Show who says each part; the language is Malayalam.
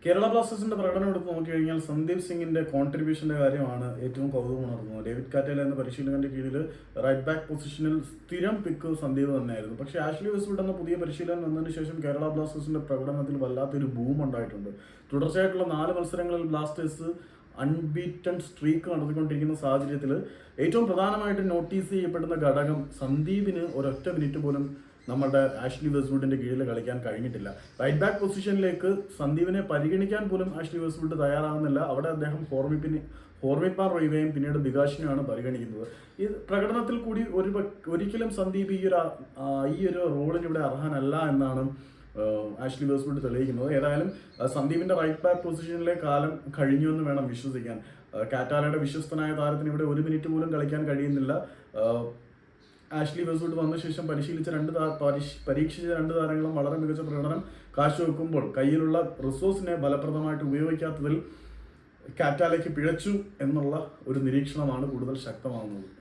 Speaker 1: കേരള ബ്ലാസ്റ്റേഴ്സിന്റെ പ്രകടനം എടുത്ത് നോക്കിക്കഴിഞ്ഞാൽ സന്ദീപ് സിംഗിന്റെ കോൺട്രിബ്യൂഷന്റെ കാര്യമാണ് ഏറ്റവും കൗതുകമുണർത്തുന്നത്. ഡേവിഡ് കാറ്റേല എന്ന പരിശീലകന്റെ കീഴിൽ റൈറ്റ് ബാക്ക് പൊസിഷനിൽ സ്ഥിരം പിക്ക് സന്ദീപ് തന്നെയായിരുന്നു. പക്ഷേ ആഷ്ലി വെസ്റ്റ്വുഡ് എന്ന പുതിയ പരിശീലകൻ വന്നതിന് ശേഷം കേരള ബ്ലാസ്റ്റേഴ്സിന്റെ പ്രകടനത്തിൽ വല്ലാത്തൊരു ബൂം ഉണ്ടായിട്ടുണ്ട്. തുടർച്ചയായിട്ടുള്ള 4 മത്സരങ്ങളിൽ ബ്ലാസ്റ്റേഴ്സ് അൺബീറ്റൺ സ്ട്രീക്ക് നടത്തിക്കൊണ്ടിരിക്കുന്ന സാഹചര്യത്തിൽ ഏറ്റവും പ്രധാനമായിട്ട് നോട്ടീസ് ചെയ്യപ്പെടുന്ന ഘടകം സന്ദീപിന് ഒരൊറ്റ മിനിറ്റ് പോലും നമ്മുടെ ആഷ്ലി വെസ്റ്റ്വുഡിന്റെ കീഴിൽ കളിക്കാൻ കഴിഞ്ഞിട്ടില്ല. റൈറ്റ് ബാക്ക് പൊസിഷനിലേക്ക് സന്ദീപിനെ പരിഗണിക്കാൻ പോലും ആഷ്ലി വെസ്റ്റ്വുഡ് തയ്യാറാകുന്നില്ല. അവിടെ അദ്ദേഹം ഹോർമിപ്പാർ റോയിവയും പിന്നീട് ബികാഷിനെയാണ് പരിഗണിക്കുന്നത്. ഈ പ്രകടനത്തിൽ കൂടി ഒരിക്കലും സന്ദീപ് ഈ ഒരു റോളിന് ഇവിടെ അർഹനല്ല എന്നാണ് ആഷ്ലി വെസ്റ്റ്വുഡ് തെളിയിക്കുന്നത്. ഏതായാലും സന്ദീപിന്റെ റൈറ്റ് ബാക്ക് പൊസിഷനിലെ കാലം കഴിഞ്ഞു എന്ന് വേണം വിശ്വസിക്കാൻ. കാറ്റാലയുടെ വിശ്വസ്തനായ താരത്തിന് ഇവിടെ 1 മിനിറ്റ് പോലും കളിക്കാൻ കഴിയുന്നില്ല. ആഷ്ലി വെസ്റ്റ്വുഡ് വന്ന ശേഷം പരീക്ഷിച്ച 2 താരങ്ങളും വളരെ മികച്ച പ്രകടനം കാഴ്ചവെക്കുമ്പോൾ കയ്യിലുള്ള റിസോഴ്സിനെ ഫലപ്രദമായിട്ട് ഉപയോഗിക്കാത്തതിൽ കാറ്റാലയ്ക്ക് പിഴച്ചു എന്നുള്ള ഒരു നിരീക്ഷണമാണ് കൂടുതൽ ശക്തമാകുന്നത്.